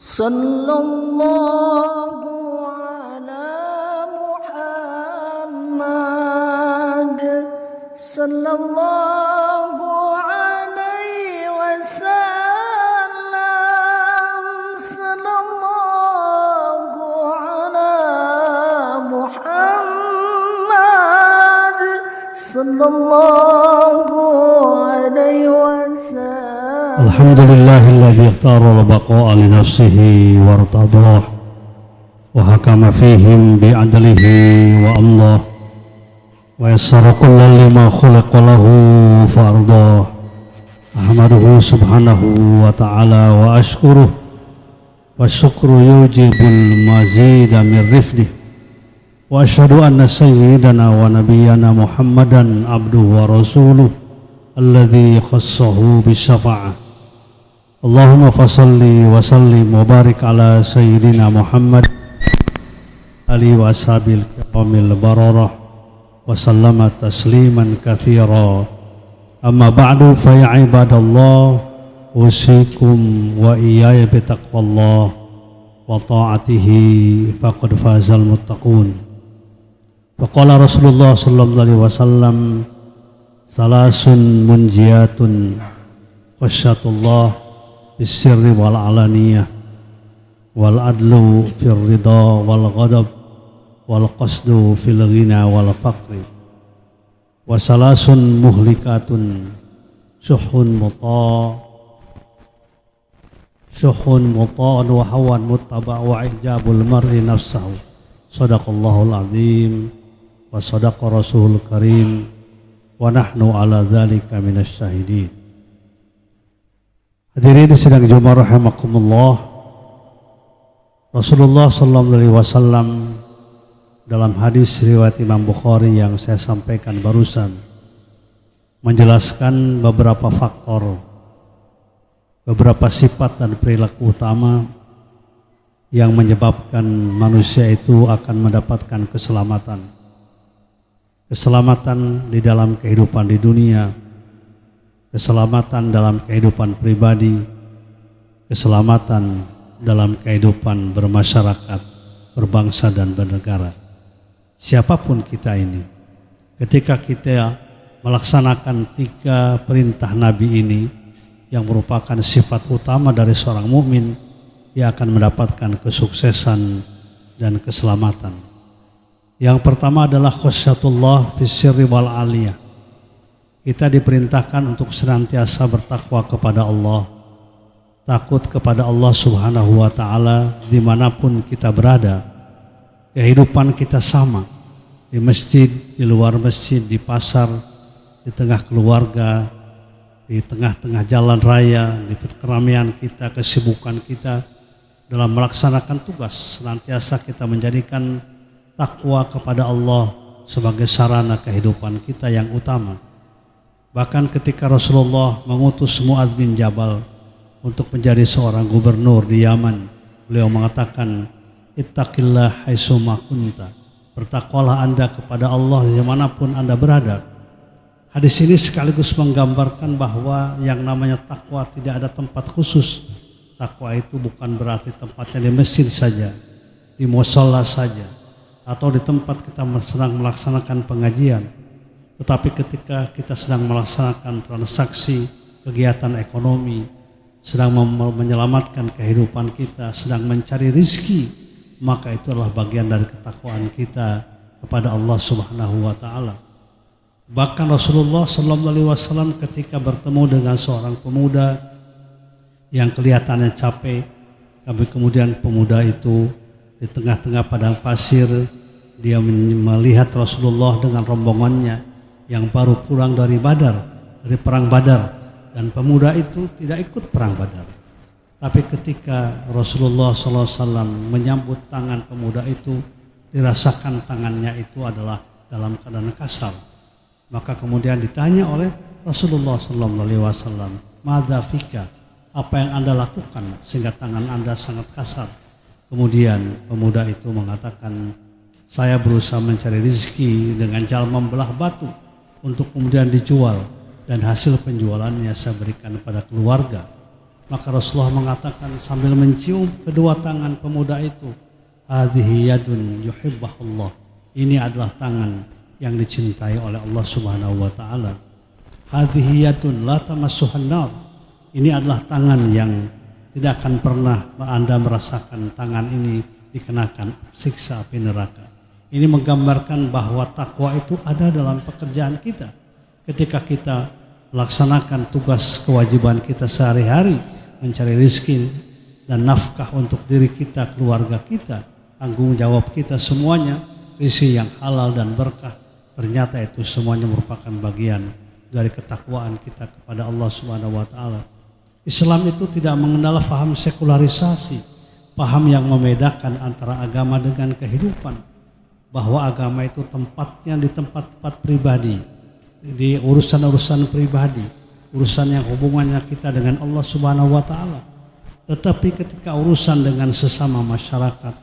Sallallahu ala Muhammad sallallahu alaihi wasallam. Sallallahu ala Muhammad sallallahu alaihi wasallam. Alhamdulillahilladzi ikhtara al-baqa'a li nafsihi wartadah wa hakama fihim bi'adlihi wa amdah wa yassara kullan lima khuliqa lahu fa ardah. Ahmaduhu subhanahu wa ta'ala wa ashkuruh wa syukru yujibul mazida min rifdih wa ashhadu anna sayyidana wa nabiyyana Muhammadan abduhu wa rasuluh alladzi khassahu bisyafa'ah. Allahumma fasalli wa sallim wa barik ala sayyidina Muhammad ali wa ashabil kiramil bararah wa sallama tasliman katsira. Amma ba'du fa ya ibadallah, usikum wa iyaya bi taqwallah wa ta'atihi faqad fazal muttaqun. Faqala Rasulullah sallallahu alaihi wasallam, salasun munjiyatun khasyatullah bisirri wal alaniyah wal adlu fir ridha wal ghadab wal qasdu fil ghina wal faqri wa salasun muhlikatun syuhun muta'an wa hawan muttaba' wa ijabul mar'i nafsahu. Sadaqallahul azim wa sadaqa rasulul karim wa nahnu ala dzalika minasy syahidin. Hadirin sidang Jumat rahimakumullah, Rasulullah sallallahu alaihi wasallam dalam hadis riwayat Imam Bukhari yang saya sampaikan barusan menjelaskan beberapa faktor, beberapa sifat dan perilaku utama yang menyebabkan manusia itu akan mendapatkan keselamatan. Keselamatan di dalam kehidupan di dunia, keselamatan dalam kehidupan pribadi, keselamatan dalam kehidupan bermasyarakat, berbangsa dan bernegara. Siapapun kita ini, ketika kita melaksanakan 3 perintah Nabi ini yang merupakan sifat utama dari seorang mukmin, ia akan mendapatkan kesuksesan dan keselamatan. Yang pertama adalah khasyatullah fis sirri wal aliyah. Kita diperintahkan untuk senantiasa bertakwa kepada Allah, takut kepada Allah subhanahu wa ta'ala dimanapun kita berada. Kehidupan kita sama, di masjid, di luar masjid, di pasar, di tengah keluarga, di tengah-tengah jalan raya, di keramaian kita, kesibukan kita. Dalam melaksanakan tugas, senantiasa kita menjadikan takwa kepada Allah sebagai sarana kehidupan kita yang utama. Bahkan ketika Rasulullah mengutus Mu'adz bin Jabal untuk menjadi seorang gubernur di Yaman, beliau mengatakan, ittaqillah haitsuma kunta, bertakwalah Anda kepada Allah dimanapun Anda berada. Hadis ini sekaligus menggambarkan bahwa yang namanya takwa tidak ada tempat khusus. Takwa itu bukan berarti tempatnya di masjid saja, di musholla saja, atau di tempat kita sedang melaksanakan pengajian. Tetapi ketika kita sedang melaksanakan transaksi, kegiatan ekonomi, sedang menyelamatkan kehidupan kita, sedang mencari rizki, maka itu adalah bagian dari ketakwaan kita kepada Allah subhanahu wa ta'ala. Bahkan Rasulullah sallallahu alaihi wasallam ketika bertemu dengan seorang pemuda yang kelihatannya capek, tapi kemudian pemuda itu di tengah-tengah padang pasir, dia melihat Rasulullah dengan rombongannya yang baru pulang dari perang Badar, dan pemuda itu tidak ikut perang Badar. Tapi ketika Rasulullah SAW menyambut tangan pemuda itu, dirasakan tangannya itu adalah dalam keadaan kasar. Maka kemudian ditanya oleh Rasulullah SAW, madza fika, apa yang Anda lakukan sehingga tangan Anda sangat kasar? Kemudian pemuda itu mengatakan, saya berusaha mencari rezeki dengan cara membelah batu untuk kemudian dijual, dan hasil penjualannya saya berikan kepada keluarga. Maka Rasulullah mengatakan sambil mencium kedua tangan pemuda itu, hadhihi yadun yuhibbahullah. Ini adalah tangan yang dicintai oleh Allah Subhanahu wa taala. Hadhihi yadun la tamassuhan nar. Ini adalah tangan yang tidak akan pernah Anda merasakan tangan ini dikenakan siksa api neraka. Ini menggambarkan bahwa takwa itu ada dalam pekerjaan kita. Ketika kita melaksanakan tugas kewajiban kita sehari-hari, mencari rezeki dan nafkah untuk diri kita, keluarga kita, tanggung jawab kita semuanya, rezeki yang halal dan berkah, ternyata itu semuanya merupakan bagian dari ketakwaan kita kepada Allah Subhanahu wa taala. Islam itu tidak mengenal paham sekularisasi, paham yang membedakan antara agama dengan kehidupan, bahwa agama itu tempatnya di tempat-tempat pribadi, di urusan-urusan pribadi, urusan yang hubungannya kita dengan Allah Subhanahu wa taala. Tetapi ketika urusan dengan sesama masyarakat,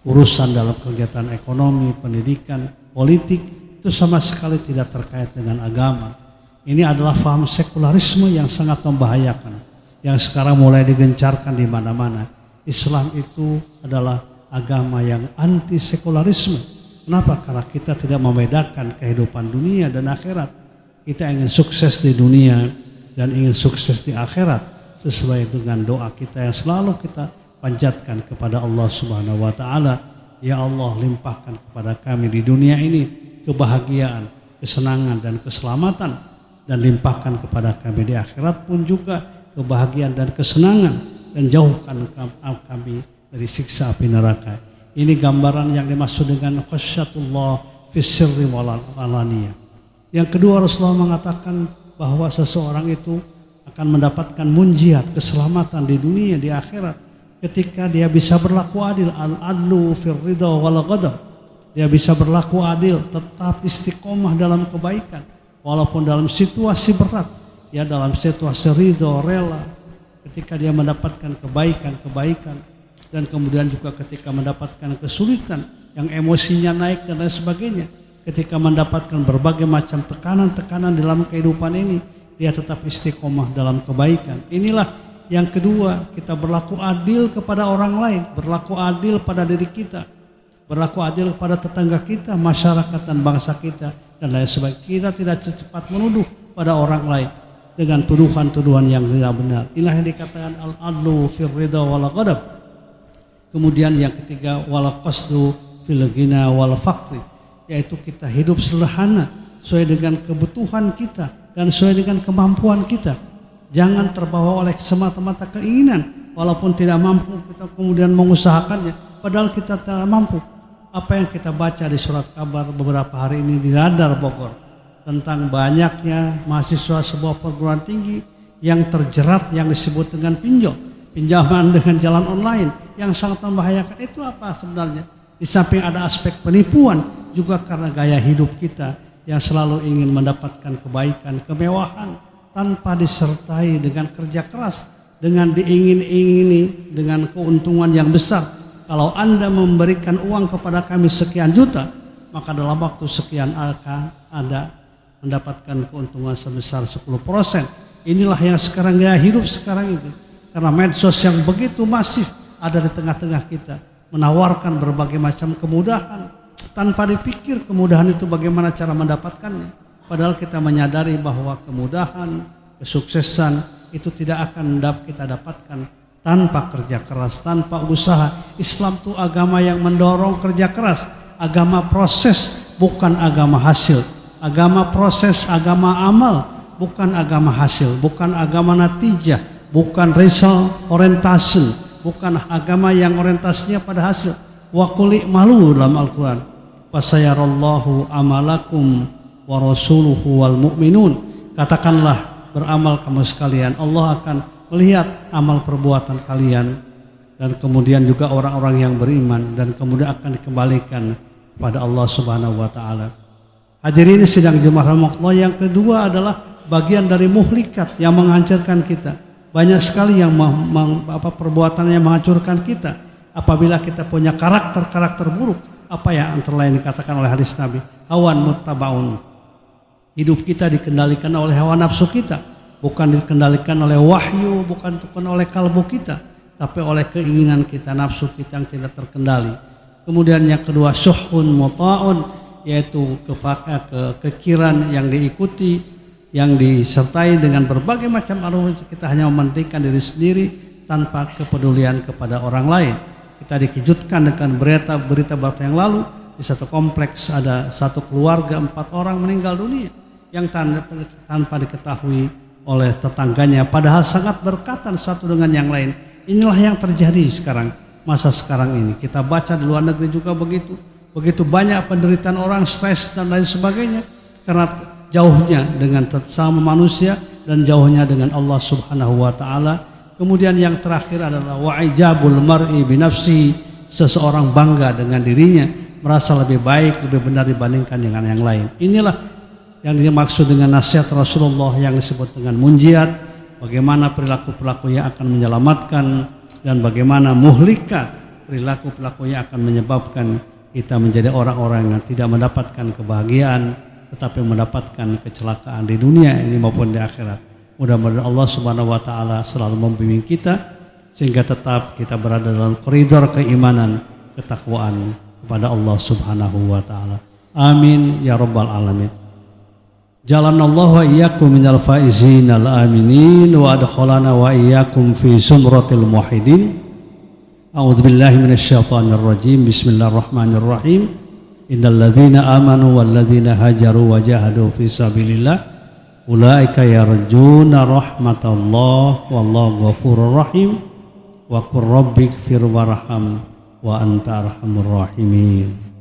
urusan dalam kegiatan ekonomi, pendidikan, politik, itu sama sekali tidak terkait dengan agama. Ini adalah paham sekularisme yang sangat membahayakan, yang sekarang mulai digencarkan di mana-mana. Islam itu adalah agama yang anti sekularisme. Kenapa? Karena kita tidak membedakan kehidupan dunia dan akhirat. Kita ingin sukses di dunia dan ingin sukses di akhirat sesuai dengan doa kita yang selalu kita panjatkan kepada Allah Subhanahu wa taala. Ya Allah, limpahkan kepada kami di dunia ini kebahagiaan, kesenangan dan keselamatan, dan limpahkan kepada kami di akhirat pun juga kebahagiaan dan kesenangan, dan jauhkan kami dari siksa api neraka. Ini gambaran yang dimaksud dengan khasyatullah fis sirri wal alaniyah. Yang kedua, Rasulullah mengatakan bahwa seseorang itu akan mendapatkan munjiat, keselamatan di dunia, di akhirat, ketika dia bisa berlaku adil. Al-adlu fir ridha wal ghadab. Dia bisa berlaku adil, tetap istiqomah dalam kebaikan, walaupun dalam situasi berat, ya dalam situasi ridha, rela, ketika dia mendapatkan kebaikan, dan kemudian juga ketika mendapatkan kesulitan yang emosinya naik dan lain sebagainya. Ketika mendapatkan berbagai macam tekanan-tekanan dalam kehidupan ini, dia tetap istiqomah dalam kebaikan. Inilah yang kedua, kita berlaku adil kepada orang lain, berlaku adil pada diri kita, berlaku adil kepada tetangga kita, masyarakat dan bangsa kita, dan lain sebagainya. Kita tidak cepat menuduh pada orang lain dengan tuduhan-tuduhan yang tidak benar. Inilah yang dikatakan al-adlu fir ridha wal ghadab. Kemudian yang ketiga, wal qasdu fil ghina wal faqri, yaitu kita hidup sederhana sesuai dengan kebutuhan kita dan sesuai dengan kemampuan kita. Jangan terbawa oleh semata-mata keinginan, walaupun tidak mampu kita kemudian mengusahakannya, padahal kita tidak mampu. Apa yang kita baca di surat kabar beberapa hari ini di Radar Bogor tentang banyaknya mahasiswa sebuah perguruan tinggi yang terjerat yang disebut dengan pinjaman dengan jalan online yang sangat membahayakan. Itu apa sebenarnya? Di samping ada aspek penipuan, juga karena gaya hidup kita yang selalu ingin mendapatkan kebaikan, kemewahan, tanpa disertai dengan kerja keras, dengan diingin-ingini, dengan keuntungan yang besar. Kalau Anda memberikan uang kepada kami sekian juta, maka dalam waktu sekian akan Anda mendapatkan keuntungan sebesar 10%. Inilah yang sekarang gaya hidup sekarang ini. Karena medsos yang begitu masif ada di tengah-tengah kita, menawarkan berbagai macam kemudahan, tanpa dipikir kemudahan itu bagaimana cara mendapatkannya. Padahal kita menyadari bahwa kemudahan, kesuksesan itu tidak akan kita dapatkan tanpa kerja keras, tanpa usaha. Islam itu agama yang mendorong kerja keras, agama proses, bukan agama hasil. Agama proses, agama amal, bukan agama hasil, bukan agama natijah, bukan result orientation, bukan agama yang orientasinya pada hasil. Wa qul i'malu dalam Al-Quran, fasayarallahu amalakum wa rasuluhu wal mu'minun. Katakanlah, beramal kamu sekalian, Allah akan melihat amal perbuatan kalian, dan kemudian juga orang-orang yang beriman, dan kemudian akan dikembalikan kepada Allah Subhanahu wa taala. Hadirin sidang jemaah rahmatullah, yang kedua adalah bagian dari muhlikat yang menghancurkan kita. Banyak sekali yang perbuatan yang menghancurkan kita apabila kita punya karakter buruk. Apa yang antara lain dikatakan oleh hadis Nabi, hawan muttabaun. Hidup kita dikendalikan oleh hawa nafsu kita. bukan dikendalikan oleh wahyu, bukan oleh kalbu kita, tapi oleh keinginan kita, nafsu kita yang tidak terkendali. Kemudian yang kedua, syuhun muta'un, yaitu kekiran yang diikuti, yang disertai dengan berbagai macam arus. Kita hanya mementingkan diri sendiri tanpa kepedulian kepada orang lain. Kita dikejutkan dengan berita yang lalu, di satu kompleks ada satu keluarga 4 orang meninggal dunia yang tanpa diketahui oleh tetangganya, padahal sangat berdekatan satu dengan yang lain. Inilah yang terjadi sekarang, masa sekarang ini. Kita baca di luar negeri juga begitu banyak penderitaan orang, stres dan lain sebagainya, karena jauhnya dengan sesama manusia dan jauhnya dengan Allah Subhanahu wa taala. Kemudian yang terakhir adalah wa'ijabul mar'i binafsi, seseorang bangga dengan dirinya, merasa lebih baik, lebih benar dibandingkan dengan yang lain. Inilah yang dimaksud dengan nasihat Rasulullah yang disebut dengan munjiat, bagaimana perilaku-perilaku yang akan menyelamatkan dan bagaimana muhlikat, perilaku-perilaku yang akan menyebabkan kita menjadi orang-orang yang tidak mendapatkan kebahagiaan tetapi mendapatkan kecelakaan di dunia ini maupun di akhirat. Mudah-mudahan Allah Subhanahu wa taala selalu membimbing kita sehingga tetap kita berada dalam koridor keimanan, ketakwaan kepada Allah Subhanahu wa taala. Amin ya rabbal alamin. Jalanallahu wa iyyakum minal faizin al aminin wa adkhalana wa iyyakum fi sumratil muwahhidin. A'udzubillahi minasyaitonir rajim. Bismillahirrahmanirrahim. Innal ladzina amanu wal ladzina hajaru wa jahadu fi sabilillah ulaika yarjuna rahmatallah wallahu ghafurur rahim wa qur rabbighfir warham wa anta arhamur rahimin.